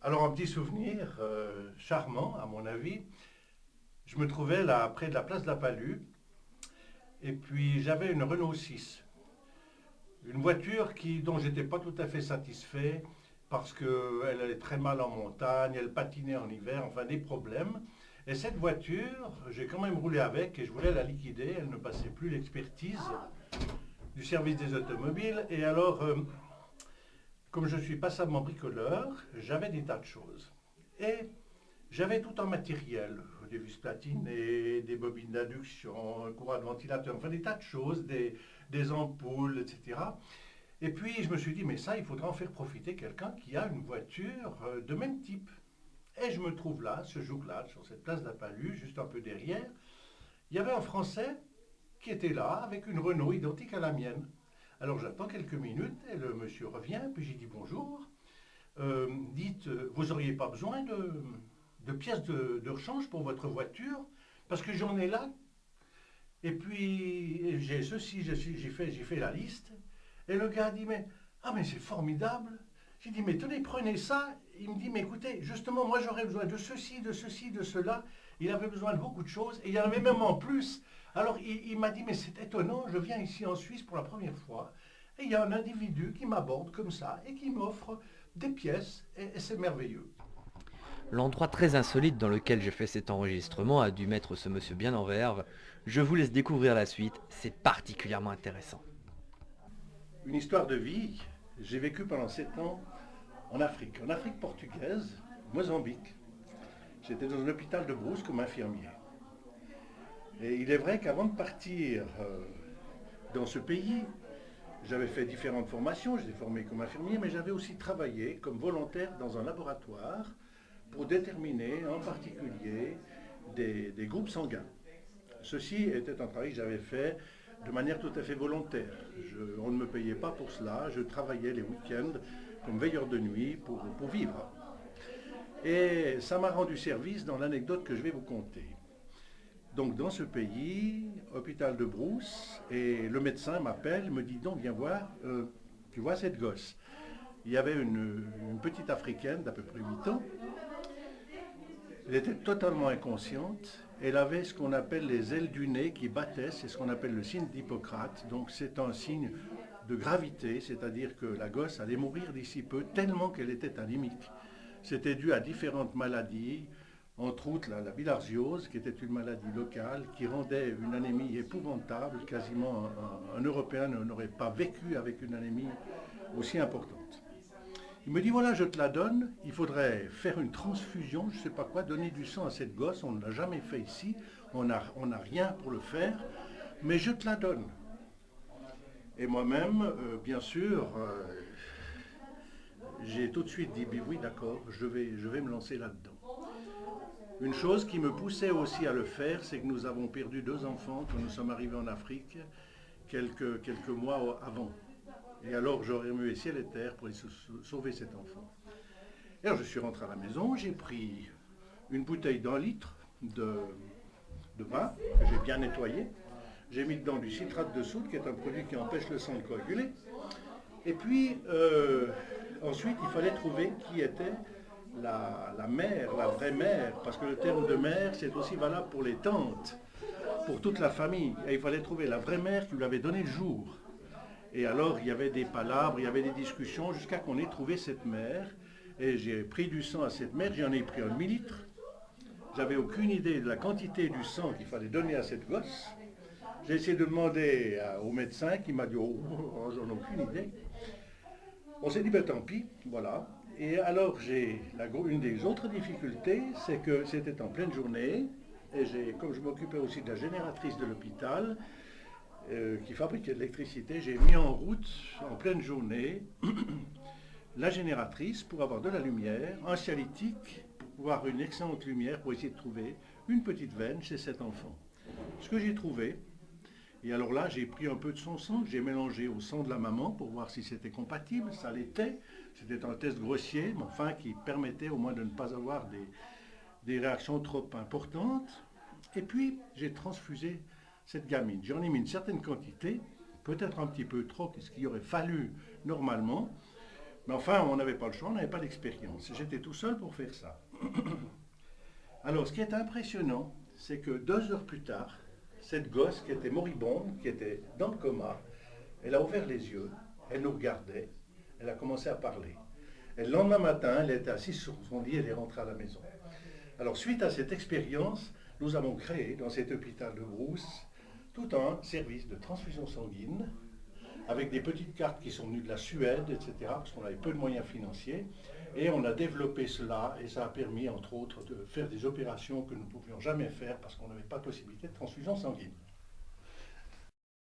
Alors, un petit souvenir charmant, à mon avis. Je me trouvais là, près de la place de la Palue, et puis j'avais une Renault 6. Une voiture dont j'étais pas tout à fait satisfait, parce qu'elle allait très mal en montagne, elle patinait en hiver, enfin des problèmes. Et cette voiture, j'ai quand même roulé avec et je voulais la liquider. Elle ne passait plus l'expertise du service des automobiles. Et alors, comme je suis passablement bricoleur, j'avais des tas de choses. Et j'avais tout en matériel, des vis platinées, des bobines d'induction, un courant de ventilateur, enfin des tas de choses, des ampoules, etc. Et puis je me suis dit, mais ça, il faudra en faire profiter quelqu'un qui a une voiture de même type. Et je me trouve là, ce jour-là, sur cette place de la Palue, juste un peu derrière. Il y avait un Français qui était là, avec une Renault identique à la mienne. Alors j'attends quelques minutes et le monsieur revient, puis j'ai dit bonjour. Dites, vous n'auriez pas besoin de pièces de rechange pour votre voiture? Parce que j'en ai là. Et puis j'ai ceci, j'ai fait la liste. Et le gars dit, mais c'est formidable. J'ai dit, mais tenez, prenez ça. Il me dit, mais écoutez, justement, moi j'aurais besoin de ceci, de ceci, de cela. Il avait besoin de beaucoup de choses et il y en avait même en plus. Alors il m'a dit, mais c'est étonnant, je viens ici en Suisse pour la première fois. Et il y a un individu qui m'aborde comme ça et qui m'offre des pièces et c'est merveilleux. L'endroit très insolite dans lequel j'ai fait cet enregistrement a dû mettre ce monsieur bien en verve. Je vous laisse découvrir la suite, c'est particulièrement intéressant. Une histoire de vie. J'ai vécu pendant 7 ans en Afrique portugaise, Mozambique. J'étais dans un hôpital de Brousse comme infirmier. Et il est vrai qu'avant de partir dans ce pays, j'avais fait différentes formations, j'étais formé comme infirmier, mais j'avais aussi travaillé comme volontaire dans un laboratoire pour déterminer en particulier des groupes sanguins. Ceci était un travail que j'avais fait de manière tout à fait volontaire. On ne me payait pas pour cela, je travaillais les week-ends comme veilleur de nuit pour vivre. Et ça m'a rendu service dans l'anecdote que je vais vous conter. Donc dans ce pays, hôpital de Brousse, et le médecin m'appelle, me dit donc viens voir, tu vois cette gosse. Il y avait une petite africaine d'à peu près 8 ans. Elle était totalement inconsciente. Elle avait ce qu'on appelle les ailes du nez qui battaient, c'est ce qu'on appelle le signe d'Hippocrate. Donc c'est un signe de gravité, c'est-à-dire que la gosse allait mourir d'ici peu tellement qu'elle était anémique. C'était dû à différentes maladies, entre autres la bilharziose, qui était une maladie locale, qui rendait une anémie épouvantable. Quasiment un Européen n'aurait pas vécu avec une anémie aussi importante. Il me dit, voilà, je te la donne, il faudrait faire une transfusion, je ne sais pas quoi, donner du sang à cette gosse, on ne l'a jamais fait ici, on n'a rien pour le faire, mais je te la donne. Et moi-même, bien sûr, j'ai tout de suite dit, oui, d'accord, je vais me lancer là-dedans. Une chose qui me poussait aussi à le faire, c'est que nous avons perdu 2 enfants quand nous sommes arrivés en Afrique, quelques mois avant. Et alors j'aurais remué ciel et terre pour sauver cet enfant. Et alors je suis rentré à la maison, j'ai pris une bouteille d'1 litre de vin que j'ai bien nettoyé. J'ai mis dedans du citrate de soude, qui est un produit qui empêche le sang de coaguler. Et puis ensuite il fallait trouver qui était la mère, la vraie mère, parce que le terme de mère c'est aussi valable pour les tantes, pour toute la famille. Et il fallait trouver la vraie mère qui lui avait donné le jour. Et alors, il y avait des palabres, il y avait des discussions jusqu'à qu'on ait trouvé cette mère. Et j'ai pris du sang à cette mère, j'en ai pris 1 millilitre. J'avais aucune idée de la quantité du sang qu'il fallait donner à cette gosse. J'ai essayé de demander au médecin qui m'a dit, j'en ai aucune idée. On s'est dit, ben tant pis, voilà. Et alors, une des autres difficultés, c'est que c'était en pleine journée. Et comme je m'occupais aussi de la génératrice de l'hôpital, qui fabriquait de l'électricité, j'ai mis en route en pleine journée la génératrice pour avoir de la lumière, un cialytique pour avoir une excellente lumière pour essayer de trouver une petite veine chez cet enfant. Ce que j'ai trouvé, et alors là j'ai pris un peu de son sang, j'ai mélangé au sang de la maman pour voir si c'était compatible, ça l'était, c'était un test grossier, mais enfin qui permettait au moins de ne pas avoir des réactions trop importantes. Et puis j'ai transfusé cette gamine. J'en ai mis une certaine quantité, peut-être un petit peu trop, ce qu'il aurait fallu normalement, Mais enfin, on n'avait pas le choix, on n'avait pas d'expérience. J'étais tout seul pour faire ça. Alors, ce qui est impressionnant, c'est que 2 heures plus tard, cette gosse qui était moribonde, qui était dans le coma, elle a ouvert les yeux, elle nous regardait, elle a commencé à parler. Et le lendemain matin, elle était assise sur son lit et elle est rentrée à la maison. Alors, suite à cette expérience, nous avons créé dans cet hôpital de Brousse tout un service de transfusion sanguine avec des petites cartes qui sont venues de la Suède, etc., parce qu'on avait peu de moyens financiers. Et on a développé cela et ça a permis, entre autres, de faire des opérations que nous ne pouvions jamais faire parce qu'on n'avait pas de possibilité de transfusion sanguine.